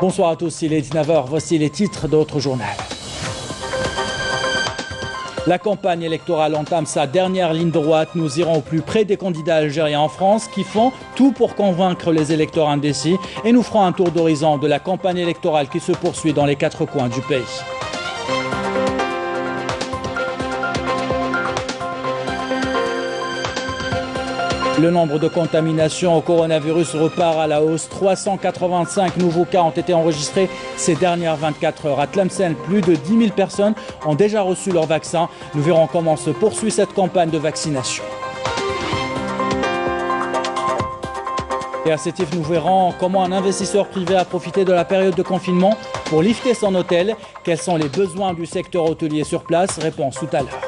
Bonsoir à tous, il est 19h, voici les titres d'autres journaux. La campagne électorale entame sa dernière ligne droite. Nous irons au plus près des candidats algériens en France qui font tout pour convaincre les électeurs indécis et nous ferons un tour d'horizon de la campagne électorale qui se poursuit dans les 4 coins du pays. Le nombre de contaminations au coronavirus repart à la hausse. 385 nouveaux cas ont été enregistrés ces dernières 24 heures. À Tlemcen, plus de 10 000 personnes ont déjà reçu leur vaccin. Nous verrons comment se poursuit cette campagne de vaccination. Et à Sétif, nous verrons comment un investisseur privé a profité de la période de confinement pour lifter son hôtel. Quels sont les besoins du secteur hôtelier sur place? Réponse tout à l'heure.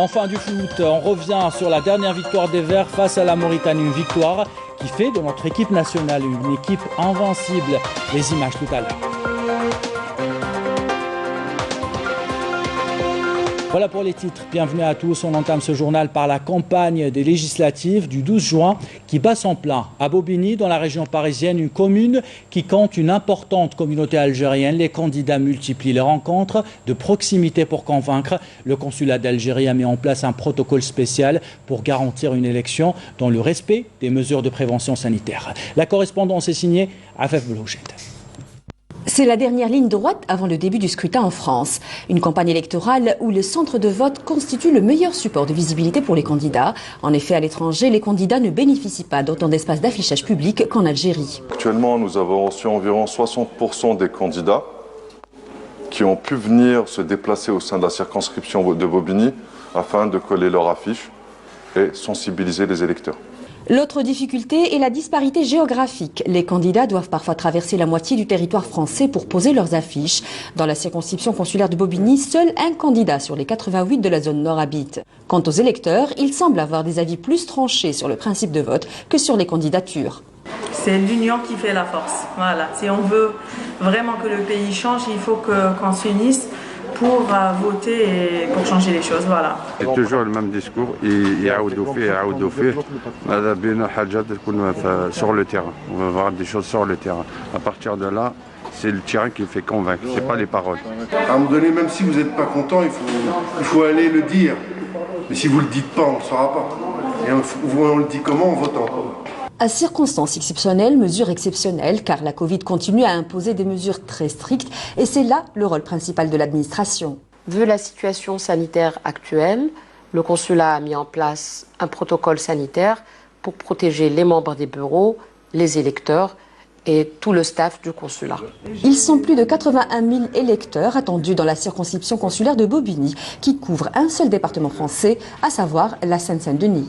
Enfin du foot, on revient sur la dernière victoire des Verts face à la Mauritanie. Une victoire qui fait de notre équipe nationale une équipe invincible. Les images tout à l'heure. Voilà pour les titres. Bienvenue à tous. On entame ce journal par la campagne des législatives du 12 juin qui bat son plein. À Bobigny, dans la région parisienne, une commune qui compte une importante communauté algérienne. Les candidats multiplient les rencontres de proximité pour convaincre. Le consulat d'Algérie a mis en place un protocole spécial pour garantir une élection dans le respect des mesures de prévention sanitaire. La correspondance est signée Afef Blouchet. C'est la dernière ligne droite avant le début du scrutin en France. Une campagne électorale où le centre de vote constitue le meilleur support de visibilité pour les candidats. En effet, à l'étranger, les candidats ne bénéficient pas d'autant d'espace d'affichage public qu'en Algérie. Actuellement, nous avons reçu environ 60% des candidats qui ont pu venir se déplacer au sein de la circonscription de Bobigny afin de coller leur affiche et sensibiliser les électeurs. L'autre difficulté est la disparité géographique. Les candidats doivent parfois traverser la moitié du territoire français pour poser leurs affiches. Dans la circonscription consulaire de Bobigny, seul un candidat sur les 88 de la zone nord habite. Quant aux électeurs, ils semblent avoir des avis plus tranchés sur le principe de vote que sur les candidatures. C'est l'union qui fait la force. Voilà. Si on veut vraiment que le pays change, il faut qu'on s'unisse pour voter et pour changer les choses, voilà. C'est toujours le même discours, sur le terrain. On va voir des choses sur le terrain. À partir de là, c'est le terrain qui fait convaincre, c'est pas les paroles. À un moment donné, même si vous n'êtes pas content, il faut aller le dire. Mais si vous ne le dites pas, on ne le saura pas. Et on le dit comment? En votant. À circonstances exceptionnelles, mesures exceptionnelles, car la Covid continue à imposer des mesures très strictes et c'est là le rôle principal de l'administration. Vu la situation sanitaire actuelle, le consulat a mis en place un protocole sanitaire pour protéger les membres des bureaux, les électeurs et tout le staff du consulat. Ils sont plus de 81 000 électeurs attendus dans la circonscription consulaire de Bobigny, qui couvre un seul département français, à savoir la Seine-Saint-Denis.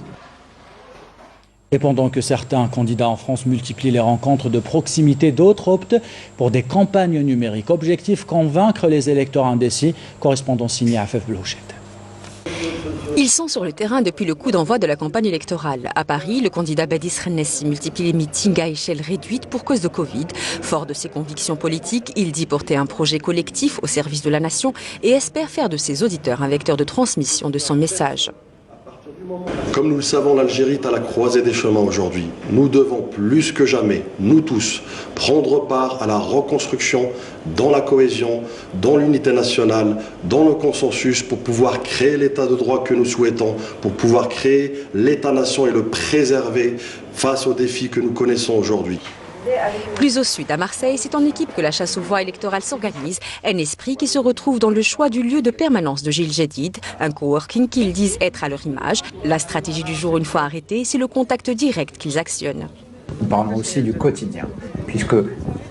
Et pendant que certains candidats en France multiplient les rencontres de proximité, d'autres optent pour des campagnes numériques. Objectif, convaincre les électeurs indécis. Correspondant signé à Afef Blouchet. Ils sont sur le terrain depuis le coup d'envoi de la campagne électorale. À Paris, le candidat Badis Rennessi multiplie les meetings à échelle réduite pour cause de Covid. Fort de ses convictions politiques, il dit porter un projet collectif au service de la nation et espère faire de ses auditeurs un vecteur de transmission de son message. Comme nous le savons, l'Algérie est à la croisée des chemins aujourd'hui. Nous devons plus que jamais, nous tous, prendre part à la reconstruction dans la cohésion, dans l'unité nationale, dans le consensus pour pouvoir créer l'état de droit que nous souhaitons, pour pouvoir créer l'état-nation et le préserver face aux défis que nous connaissons aujourd'hui. Plus au sud, à Marseille, c'est en équipe que la chasse aux voix électorales s'organise. Un esprit qui se retrouve dans le choix du lieu de permanence de Gilles Jadid, un coworking qu'ils disent être à leur image. La stratégie du jour, une fois arrêtée, c'est le contact direct qu'ils actionnent. Nous parlons aussi du quotidien, puisque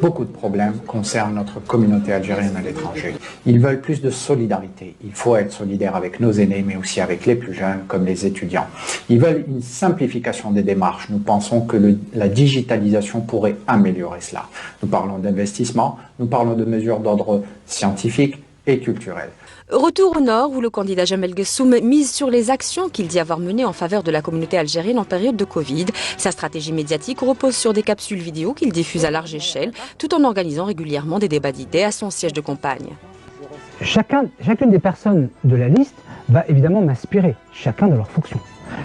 beaucoup de problèmes concernent notre communauté algérienne à l'étranger. Ils veulent plus de solidarité. Il faut être solidaire avec nos aînés, mais aussi avec les plus jeunes, comme les étudiants. Ils veulent une simplification des démarches. Nous pensons que la digitalisation pourrait améliorer cela. Nous parlons d'investissement, nous parlons de mesures d'ordre scientifique et culturel. Retour au nord où le candidat Jamel Gessoum mise sur les actions qu'il dit avoir menées en faveur de la communauté algérienne en période de Covid. Sa stratégie médiatique repose sur des capsules vidéo qu'il diffuse à large échelle tout en organisant régulièrement des débats d'idées à son siège de campagne. Chacune des personnes de la liste va évidemment m'inspirer, chacun de leurs fonctions.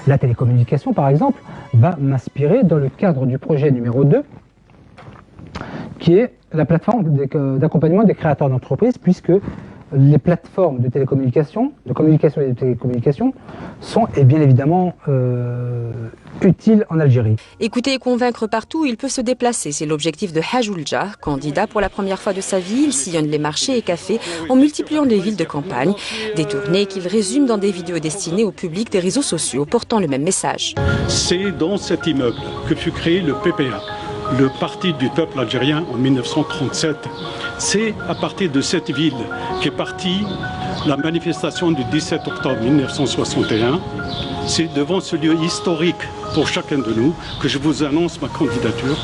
La télécommunication, par exemple, va m'inspirer dans le cadre du projet numéro 2, qui est la plateforme d'accompagnement des créateurs d'entreprises, puisque les plateformes de télécommunication, de communication et de télécommunication sont bien évidemment utiles en Algérie. Écouter et convaincre partout où il peut se déplacer, c'est l'objectif de Haj Oulja. Candidat pour la première fois de sa vie, il sillonne les marchés et cafés en multipliant les villes de campagne. Des tournées qu'il résume dans des vidéos destinées au public des réseaux sociaux portant le même message. C'est dans cet immeuble que fut créé le PPA, le Parti du peuple algérien, en 1937. C'est à partir de cette ville qu'est partie la manifestation du 17 octobre 1961. C'est devant ce lieu historique pour chacun de nous que je vous annonce ma candidature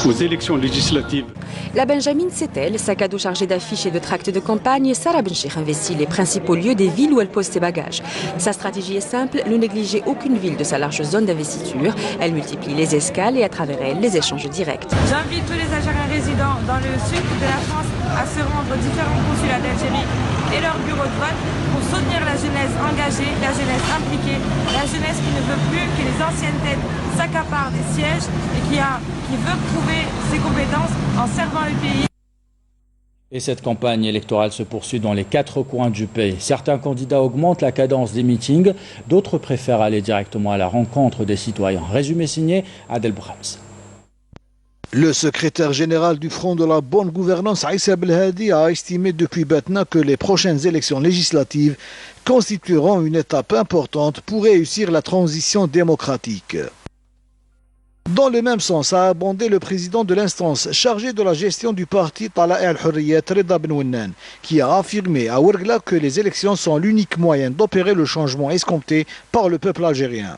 aux élections législatives. La Benjamin Setel, sac à dos chargé d'affiches et de tracts de campagne, Sarah Benchir investit les principaux lieux des villes où elle pose ses bagages. Sa stratégie est simple, ne négliger aucune ville de sa large zone d'investiture. Elle multiplie les escales et à travers elle, les échanges directs. J'invite tous les Algériens résidents dans le sud de la France à se rendre aux différents consulats d'Algérie et leurs bureaux de vote pour soutenir la jeunesse engagée, la jeunesse impliquée, la jeunesse qui ne veut plus que les anciennes têtes s'accaparent des sièges et qui veut prouver ses compétences en servant le pays. Et cette campagne électorale se poursuit dans les 4 coins du pays. Certains candidats augmentent la cadence des meetings, d'autres préfèrent aller directement à la rencontre des citoyens. Résumé signé Adel Brahms. Le secrétaire général du Front de la Bonne Gouvernance, Aïssa Belhadi, a estimé depuis maintenant que les prochaines élections législatives constitueront une étape importante pour réussir la transition démocratique. Dans le même sens, a abondé le président de l'instance chargé de la gestion du parti Tala'a al-Hurriyat, Reda Ben Wennan, qui a affirmé à Ouargla que les élections sont l'unique moyen d'opérer le changement escompté par le peuple algérien.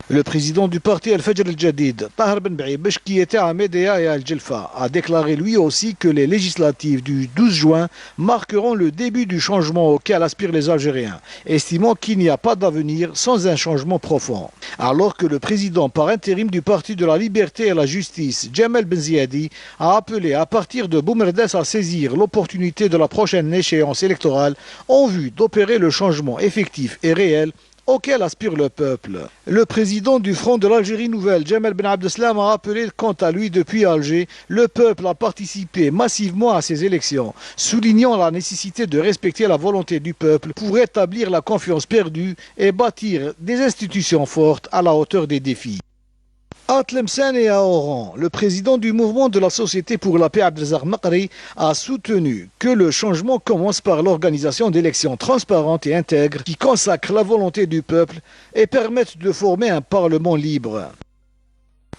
Le président du parti Al-Fajr al-Jadid, Tahar Ben Baïbesh, qui était à Médéa et à Al-Djelfa, a déclaré lui aussi que les législatives du 12 juin marqueront le début du changement auquel aspirent les Algériens, estimant qu'il n'y a pas d'avenir sans un changement profond. Alors que le président par intérim du Parti de la Liberté et la Justice, Djamel Ben Ziadi, a appelé à partir de Boumerdès à saisir l'opportunité de la prochaine échéance électorale en vue d'opérer le changement effectif et réel auquel aspire le peuple. Le président du Front de l'Algérie Nouvelle, Djamel Ben Abdeslam, a rappelé quant à lui depuis Alger, le peuple a participé massivement à ces élections, soulignant la nécessité de respecter la volonté du peuple pour rétablir la confiance perdue et bâtir des institutions fortes à la hauteur des défis. À Tlemcen et à Oran, le président du mouvement de la Société pour la paix, Abdelzak Makri, a soutenu que le changement commence par l'organisation d'élections transparentes et intègres qui consacrent la volonté du peuple et permettent de former un parlement libre,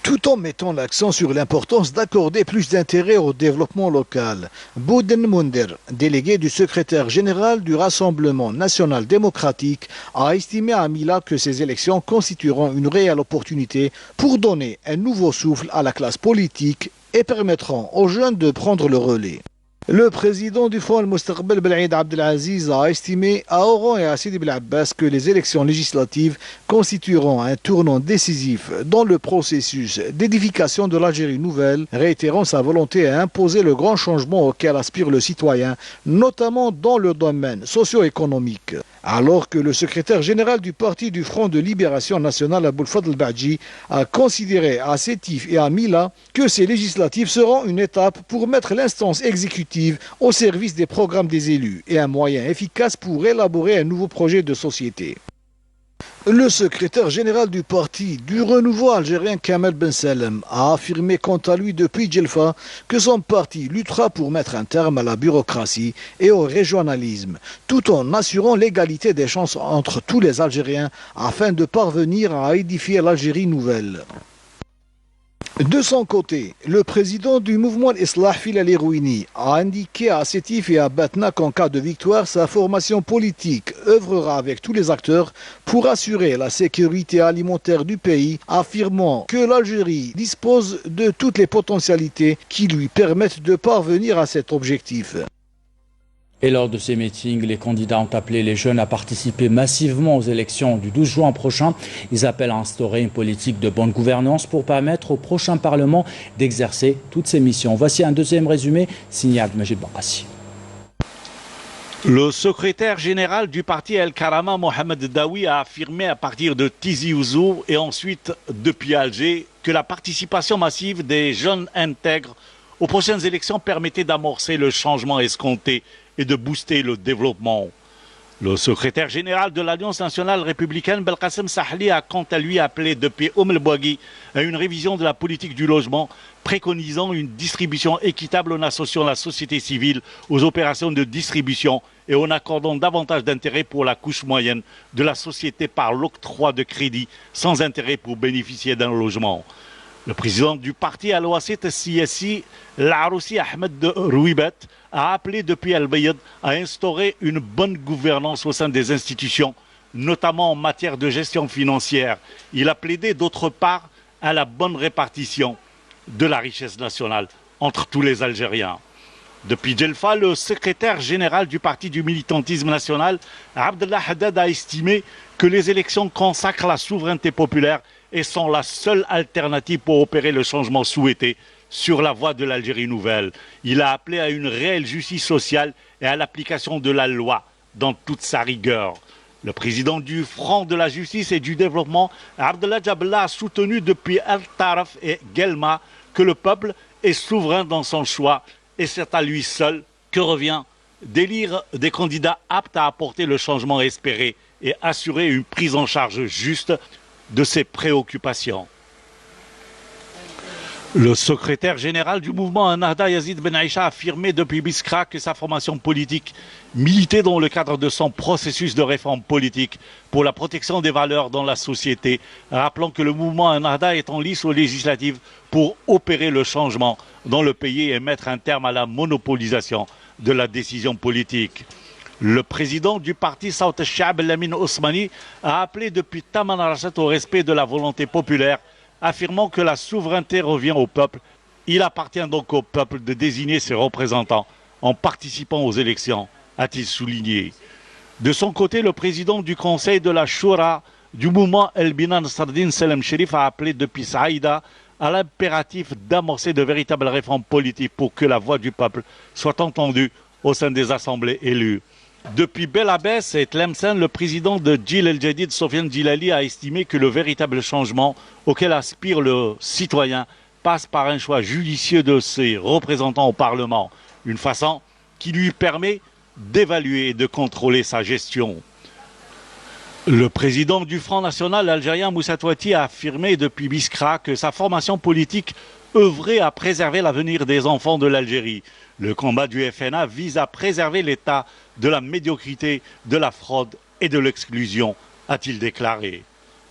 tout en mettant l'accent sur l'importance d'accorder plus d'intérêt au développement local. Bouden Mounder, délégué du secrétaire général du Rassemblement national démocratique, a estimé à Mila que ces élections constitueront une réelle opportunité pour donner un nouveau souffle à la classe politique et permettront aux jeunes de prendre le relais. Le président du Front Al-Mustaqbel Bel'aïd Abdelaziz a estimé à Oran et à Sidi Bel Abbas que les élections législatives constitueront un tournant décisif dans le processus d'édification de l'Algérie nouvelle, réitérant sa volonté à imposer le grand changement auquel aspire le citoyen, notamment dans le domaine socio-économique. Alors que le secrétaire général du Parti du Front de Libération Nationale, Aboul Fadl Badji, a considéré à Sétif et à Mila que ces législatives seront une étape pour mettre l'instance exécutive au service des programmes des élus et un moyen efficace pour élaborer un nouveau projet de société. Le secrétaire général du parti du renouveau algérien, Kamel Ben Salem, a affirmé quant à lui depuis Djelfa que son parti luttera pour mettre un terme à la bureaucratie et au régionalisme, tout en assurant l'égalité des chances entre tous les Algériens afin de parvenir à édifier l'Algérie nouvelle. De son côté, le président du mouvement Islah Fil al-Irouini a indiqué à Sétif et à Batna qu'en cas de victoire, sa formation politique œuvrera avec tous les acteurs pour assurer la sécurité alimentaire du pays, affirmant que l'Algérie dispose de toutes les potentialités qui lui permettent de parvenir à cet objectif. Et lors de ces meetings, les candidats ont appelé les jeunes à participer massivement aux élections du 12 juin prochain. Ils appellent à instaurer une politique de bonne gouvernance pour permettre au prochain Parlement d'exercer toutes ses missions. Voici un deuxième résumé signé Majid Bakassi. Le secrétaire général du parti El Karama, Mohamed Daoui, a affirmé à partir de Tizi Ouzou et ensuite depuis Alger que la participation massive des jeunes intègres aux prochaines élections permettait d'amorcer le changement escompté et de booster le développement. Le secrétaire général de l'Alliance nationale républicaine, Belkacem Sahli, a quant à lui appelé depuis El Bouagui à une révision de la politique du logement, préconisant une distribution équitable en associant la société civile aux opérations de distribution et en accordant davantage d'intérêt pour la couche moyenne de la société par l'octroi de crédits sans intérêt pour bénéficier d'un logement. Le président du parti Al-Wassit Siyasi, l'Aroussi Ahmed Rouibet, a appelé depuis Al-Bayed à instaurer une bonne gouvernance au sein des institutions, notamment en matière de gestion financière. Il a plaidé d'autre part à la bonne répartition de la richesse nationale entre tous les Algériens. Depuis Djelfa, le secrétaire général du parti du militantisme national, Abdellah Haddad, a estimé que les élections consacrent la souveraineté populaire et sont la seule alternative pour opérer le changement souhaité sur la voie de l'Algérie nouvelle. Il a appelé à une réelle justice sociale et à l'application de la loi dans toute sa rigueur. Le président du Front de la Justice et du Développement, Abdellah Jabla, a soutenu depuis Al-Taraf et Guelma que le peuple est souverain dans son choix et c'est à lui seul que revient d'élire des candidats aptes à apporter le changement espéré et assurer une prise en charge juste de ses préoccupations. Le secrétaire général du mouvement Ennahda, Yazid Ben Aïcha, a affirmé depuis Biskra que sa formation politique militait dans le cadre de son processus de réforme politique pour la protection des valeurs dans la société, rappelant que le mouvement Ennahda est en lice aux législatives pour opérer le changement dans le pays et mettre un terme à la monopolisation de la décision politique. Le président du parti Saout al-Sha'b, Lamine Ousmani, a appelé depuis Taman Rashat au respect de la volonté populaire, affirmant que la souveraineté revient au peuple. Il appartient donc au peuple de désigner ses représentants en participant aux élections, a-t-il souligné. De son côté, le président du conseil de la Choura du mouvement El Binan Sardine, Selem Sherif, a appelé depuis Saïda à l'impératif d'amorcer de véritables réformes politiques pour que la voix du peuple soit entendue au sein des assemblées élues. Depuis Belabès et Tlemcen, le président de Djil El Jadid, Sofiane Djilali, a estimé que le véritable changement auquel aspire le citoyen passe par un choix judicieux de ses représentants au Parlement, une façon qui lui permet d'évaluer et de contrôler sa gestion. Le président du Front National algérien, Moussa Touati, a affirmé depuis Biskra que sa formation politique œuvrait à préserver l'avenir des enfants de l'Algérie. Le combat du FNA vise à préserver l'État de la médiocrité, de la fraude et de l'exclusion, a-t-il déclaré.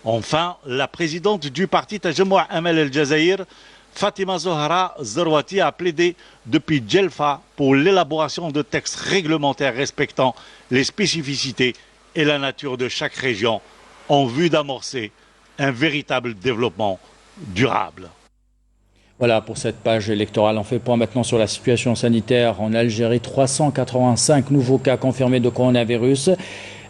Enfin, la présidente du parti Tajamou' Amal El Jazair, Fatima Zohra Zerwati, a plaidé depuis Djelfa pour l'élaboration de textes réglementaires respectant les spécificités et la nature de chaque région en vue d'amorcer un véritable développement durable. Voilà pour cette page électorale. On fait point maintenant sur la situation sanitaire en Algérie. 385 nouveaux cas confirmés de coronavirus.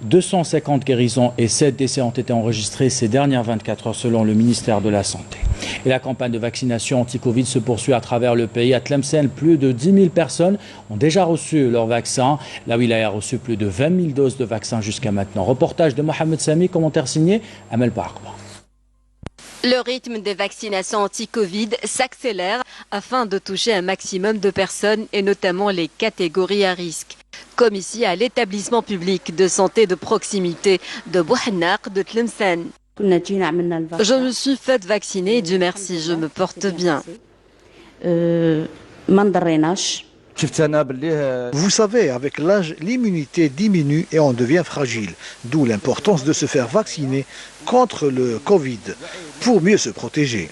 250 guérisons et 7 décès ont été enregistrés ces dernières 24 heures selon le ministère de la Santé. Et la campagne de vaccination anti-Covid se poursuit à travers le pays. À Tlemcen, plus de 10 000 personnes ont déjà reçu leur vaccin. La wilaya a reçu plus de 20 000 doses de vaccins jusqu'à maintenant. Reportage de Mohamed Sami, commentaire signé Amel Parkwa. Le rythme des vaccinations anti-Covid s'accélère afin de toucher un maximum de personnes et notamment les catégories à risque. Comme ici à l'établissement public de santé de proximité de Bouhannaq de Tlemcen. Je me suis faite vacciner, Dieu merci, je me porte bien. Vous savez, avec l'âge, l'immunité diminue et on devient fragile. D'où l'importance de se faire vacciner contre le Covid pour mieux se protéger.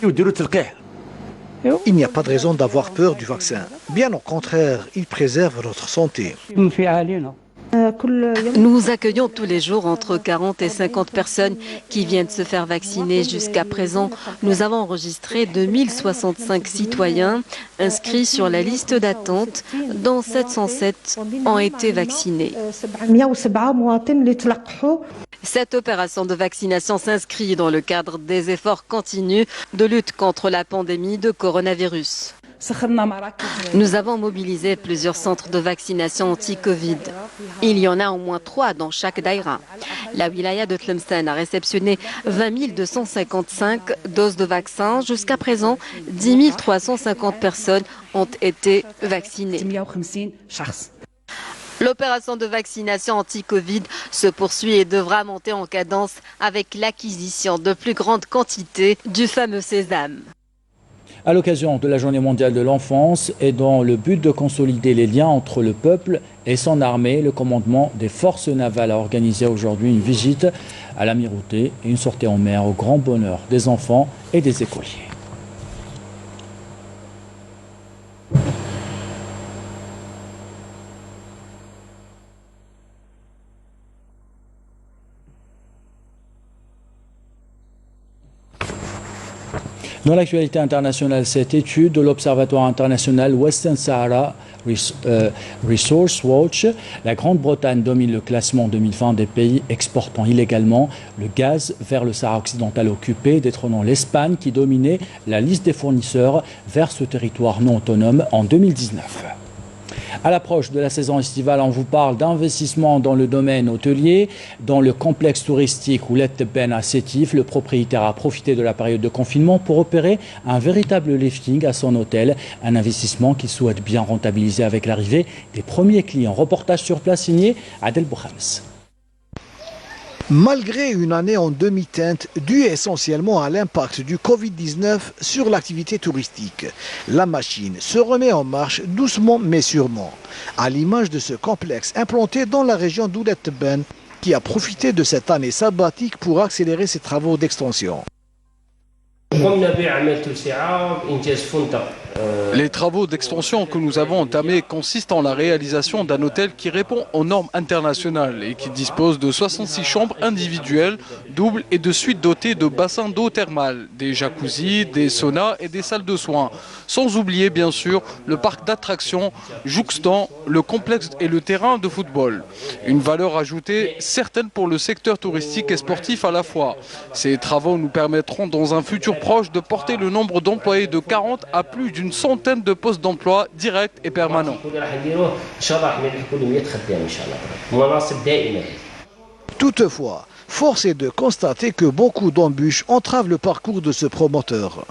Il n'y a pas de raison d'avoir peur du vaccin. Bien au contraire, il préserve notre santé. Nous accueillons tous les jours entre 40 et 50 personnes qui viennent se faire vacciner. Jusqu'à présent, nous avons enregistré 2065 citoyens inscrits sur la liste d'attente, dont 707 ont été vaccinés. Cette opération de vaccination s'inscrit dans le cadre des efforts continus de lutte contre la pandémie de coronavirus. Nous avons mobilisé plusieurs centres de vaccination anti-Covid. Il y en a au moins 3 dans chaque daïra. La wilaya de Tlemcen a réceptionné 20 255 doses de vaccins. Jusqu'à présent, 10 350 personnes ont été vaccinées. L'opération de vaccination anti-Covid se poursuit et devra monter en cadence avec l'acquisition de plus grandes quantités du fameux sésame. À l'occasion de la Journée mondiale de l'enfance et dans le but de consolider les liens entre le peuple et son armée, le commandement des forces navales a organisé aujourd'hui une visite à l'Amirauté et une sortie en mer au grand bonheur des enfants et des écoliers. Dans l'actualité internationale, cette étude de l'Observatoire international Western Sahara Resource Watch, la Grande-Bretagne domine le classement 2020 des pays exportant illégalement le gaz vers le Sahara occidental occupé, détrônant l'Espagne qui dominait la liste des fournisseurs vers ce territoire non autonome en 2019. À l'approche de la saison estivale, on vous parle d'investissement dans le domaine hôtelier. Dans le complexe touristique Oulet Ben à Sétif, le propriétaire a profité de la période de confinement pour opérer un véritable lifting à son hôtel. Un investissement qu'il souhaite bien rentabiliser avec l'arrivée des premiers clients. Reportage sur place signé Adel Bouhams. Malgré une année en demi-teinte due essentiellement à l'impact du Covid-19 sur l'activité touristique, la machine se remet en marche doucement mais sûrement, à l'image de ce complexe implanté dans la région d'Oulet Ben qui a profité de cette année sabbatique pour accélérer ses travaux d'extension. Les travaux d'extension que nous avons entamés consistent en la réalisation d'un hôtel qui répond aux normes internationales et qui dispose de 66 chambres individuelles, doubles et de suites dotées de bassins d'eau thermale, des jacuzzis, des saunas et des salles de soins. Sans oublier bien sûr le parc d'attractions jouxtant le complexe et le terrain de football. Une valeur ajoutée certaine pour le secteur touristique et sportif à la fois. Ces travaux nous permettront dans un futur proche de porter le nombre d'employés de 40 à plus d'une centaine de postes d'emploi directs et permanents. Toutefois, force est de constater que beaucoup d'embûches entravent le parcours de ce promoteur.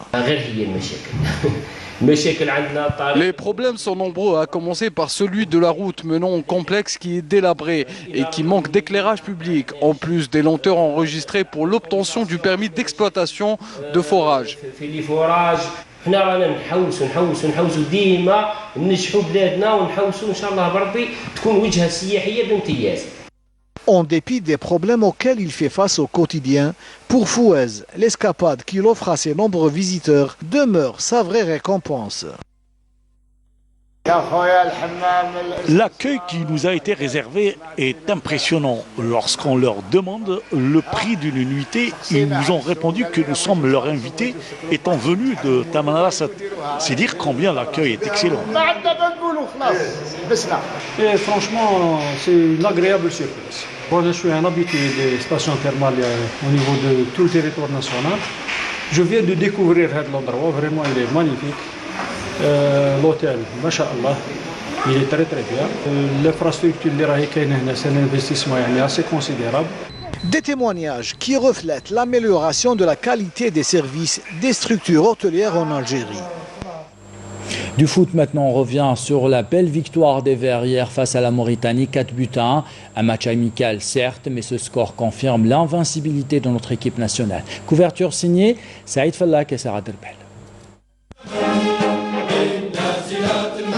Les problèmes sont nombreux, à commencer par celui de la route menant au complexe qui est délabré et qui manque d'éclairage public, en plus des lenteurs enregistrées pour l'obtention du permis d'exploitation de forage. En dépit des problèmes auxquels il fait face au quotidien, pour Fouez, l'escapade qu'il offre à ses nombreux visiteurs demeure sa vraie récompense. L'accueil qui nous a été réservé est impressionnant. Lorsqu'on leur demande le prix d'une nuitée, ils nous ont répondu que nous sommes leurs invités étant venus de Tamanrasset. C'est dire combien l'accueil est excellent. Et franchement, c'est une agréable surprise. Moi, je suis un habitué des stations thermales au niveau de tout le territoire national. Je viens de découvrir l'endroit, vraiment il est magnifique. L'hôtel, masha'Allah, il est très très bien. L'infrastructure, c'est un investissement assez considérable. Des témoignages qui reflètent l'amélioration de la qualité des services des structures hôtelières en Algérie. Du foot maintenant, on revient sur la belle victoire des Verts hier face à la Mauritanie, 4-1. Un match amical certes, mais ce score confirme l'invincibilité de notre équipe nationale. Couverture signée Saïd Fallak et Sarah Derbel.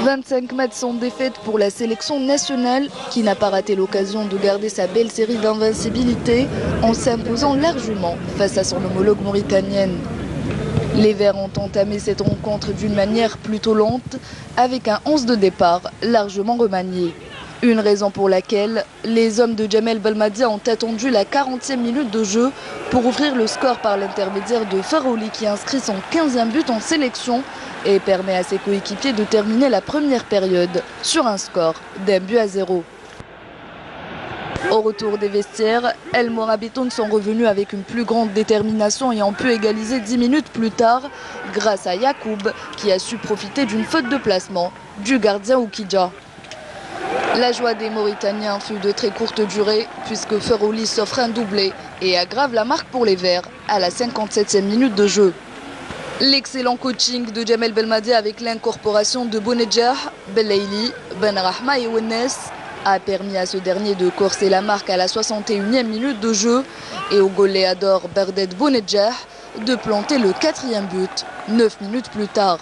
25 matchs sans défaite pour la sélection nationale qui n'a pas raté l'occasion de garder sa belle série d'invincibilité en s'imposant largement face à son homologue mauritanienne. Les Verts ont entamé cette rencontre d'une manière plutôt lente avec un 11 de départ largement remanié. Une raison pour laquelle les hommes de Jamel Belmadi ont attendu la 40e minute de jeu pour ouvrir le score par l'intermédiaire de Farouli qui inscrit son 15e but en sélection et permet à ses coéquipiers de terminer la première période sur un score d'1-0. Au retour des vestiaires, El Morabitoun sont revenus avec une plus grande détermination et ont pu égaliser 10 minutes plus tard grâce à Yacoub qui a su profiter d'une faute de placement du gardien Oukidja. La joie des Mauritaniens fut de très courte durée puisque Ferouli s'offre un doublé et aggrave la marque pour les Verts à la 57e minute de jeu. L'excellent coaching de Jamel Belmadi avec l'incorporation de Bounedjah, Belaili, Benrahma et Ounes a permis à ce dernier de corser la marque à la 61e minute de jeu et au goléador Berdet Bounedjah de planter le 4e but 9 minutes plus tard.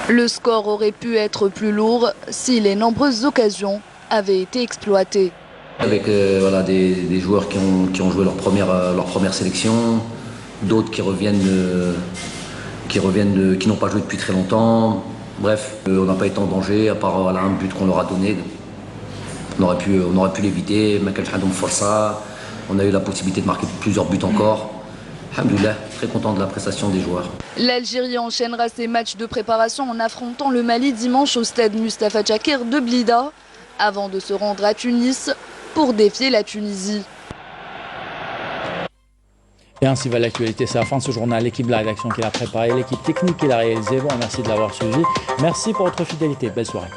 Le score aurait pu être plus lourd si les nombreuses occasions avaient été exploitées. Avec des joueurs qui ont joué leur première sélection, d'autres qui n'ont pas joué depuis très longtemps. Bref, on n'a pas été en danger, à part un but qu'on leur a donné. On aurait pu l'éviter, on a eu la possibilité de marquer plusieurs buts encore. Alhamdoulilah, très content de la prestation des joueurs. L'Algérie enchaînera ses matchs de préparation en affrontant le Mali dimanche au stade Mustapha Tchakir de Blida, avant de se rendre à Tunis pour défier la Tunisie. Et ainsi va l'actualité. C'est la fin de ce journal. L'équipe de la rédaction qui l'a préparé, l'équipe technique qui l'a réalisé. Bon, merci de l'avoir suivi. Merci pour votre fidélité. Belle soirée.